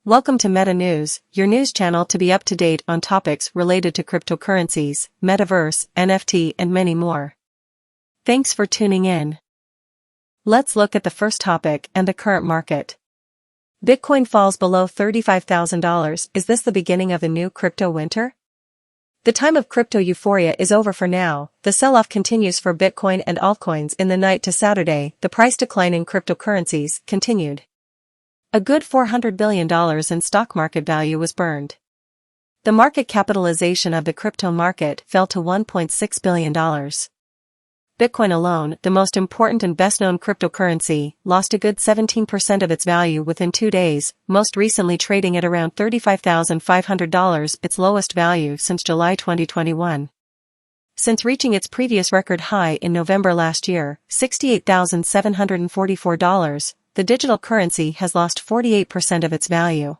Welcome to Meta News, your news channel to be up to date on topics related to cryptocurrencies, Metaverse, NFT, and many more. Thanks for tuning in. Let's look at the first topic and the current market. Bitcoin falls below $35,000. Is this the beginning of a new crypto winter? The time of crypto euphoria is over for now. The sell-off continues for Bitcoin and altcoins. In the night to Saturday, the price decline in cryptocurrencies continued. A good $400 billion in stock market value was burned. The market capitalization of the crypto market fell to $1.6 billion. Bitcoin alone, the most important and best-known cryptocurrency, lost a good 17% of its value within 2 days, most recently trading at around $35,500, its lowest value since July 2021. Since reaching its previous record high in November last year, $68,744, the digital currency has lost 48% of its value.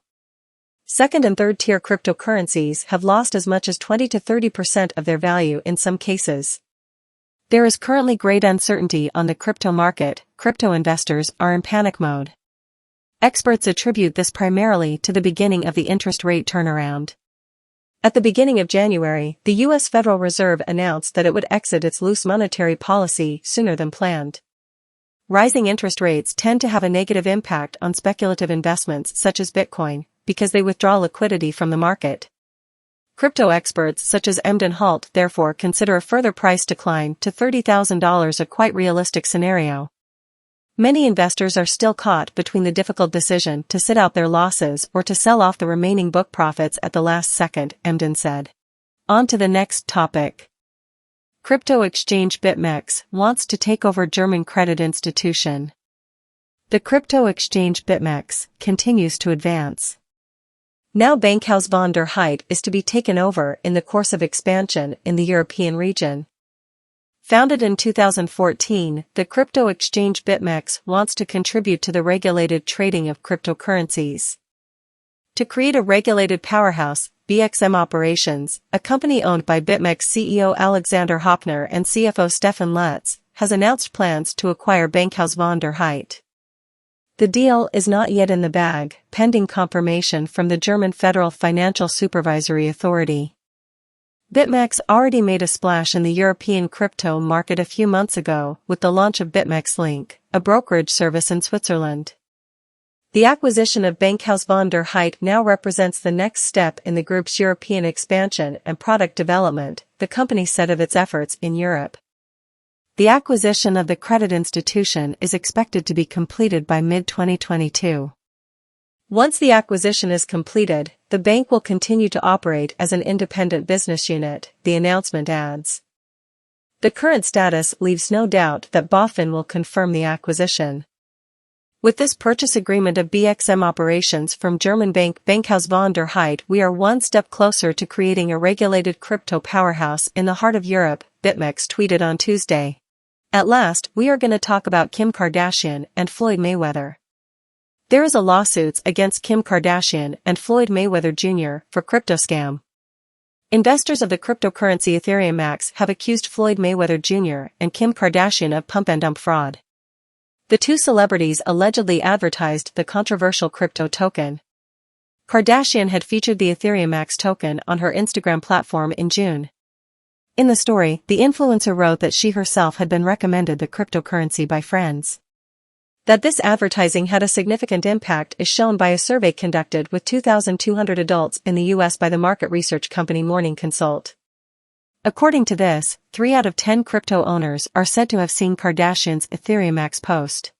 Second and third tier cryptocurrencies have lost as much as 20 to 30% of their value in some cases. There is currently great uncertainty on the crypto market. Crypto investors are in panic mode. Experts attribute this primarily to the beginning of the interest rate turnaround. At the beginning of January, the U.S. Federal Reserve announced that it would exit its loose monetary policy sooner than planned. Rising interest rates tend to have a negative impact on speculative investments such as Bitcoin, because they withdraw liquidity from the market. Crypto experts such as Emden Halt therefore consider a further price decline to $30,000 a quite realistic scenario. Many investors are still caught between the difficult decision to sit out their losses or to sell off the remaining book profits at the last second, Emden said. On to the next topic. Crypto exchange Bitmex wants to take over German credit institution. The crypto exchange Bitmex continues to advance. Now Bankhaus von der Heid is to be taken over in the course of expansion in the European region. Founded in 2014, the crypto exchange Bitmex wants to contribute to the regulated trading of cryptocurrencies. To create a regulated powerhouse, BXM Operations, a company owned by Bitmex CEO Alexander Hopner and CFO Stefan Lutz, has announced plans to acquire Bankhaus von der Heid. The deal is not yet in the bag, pending confirmation from the German Federal Financial Supervisory Authority. Bitmex already made a splash in the European crypto market a few months ago with the launch of Bitmex Link, a brokerage service in Switzerland. The acquisition of Bankhaus von der Heid now represents the next step in the group's European expansion and product development, the company said of its efforts in Europe. The acquisition of the credit institution is expected to be completed by mid-2022. Once the acquisition is completed, the bank will continue to operate as an independent business unit, the announcement adds. The current status leaves no doubt that BaFin will confirm the acquisition. With this purchase agreement of BXM Operations from German bank Bankhaus von der Heid, we are one step closer to creating a regulated crypto powerhouse in the heart of Europe, Bitmex tweeted on Tuesday. At last, we are going to talk about Kim Kardashian and Floyd Mayweather. There is a lawsuit against Kim Kardashian and Floyd Mayweather Jr. for crypto scam. Investors of the cryptocurrency Ethereum Max have accused Floyd Mayweather Jr. and Kim Kardashian of pump and dump fraud. The two celebrities allegedly advertised the controversial crypto token. Kardashian had featured the Ethereum Max token on her Instagram platform in June. In the story, the influencer wrote that she herself had been recommended the cryptocurrency by friends. That this advertising had a significant impact is shown by a survey conducted with 2,200 adults in the U.S. by the market research company Morning Consult. According to this, 3 out of 10 crypto owners are said to have seen Kardashian's Ethereum Max post.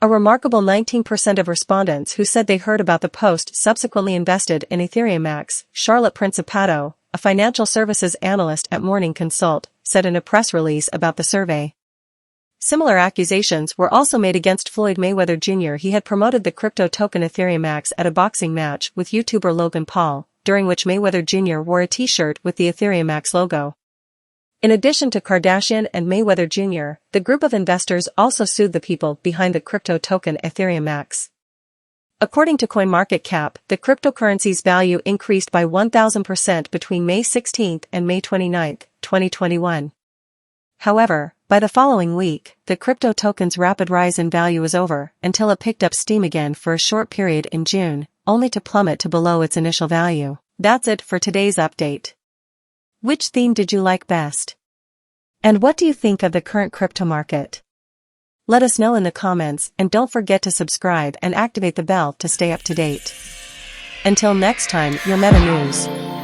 A remarkable 19% of respondents who said they heard about the post subsequently invested in Ethereum Max. Charlotte Principato, a financial services analyst at Morning Consult, said in a press release about the survey. Similar accusations were also made against Floyd Mayweather Jr. He had promoted the crypto token Ethereum Max at a boxing match with YouTuber Logan Paul, during which Mayweather Jr. wore a t-shirt with the Ethereum Max logo. In addition to Kardashian and Mayweather Jr., the group of investors also sued the people behind the crypto token Ethereum Max. According to CoinMarketCap, the cryptocurrency's value increased by 1,000% between May 16 and May 29, 2021. However, by the following week, the crypto token's rapid rise in value was over, until it picked up steam again for a short period in June, only to plummet to below its initial value. That's it for today's update. Which theme did you like best? And what do you think of the current crypto market? Let us know in the comments, and don't forget to subscribe and activate the bell to stay up to date. Until next time, your Meta News.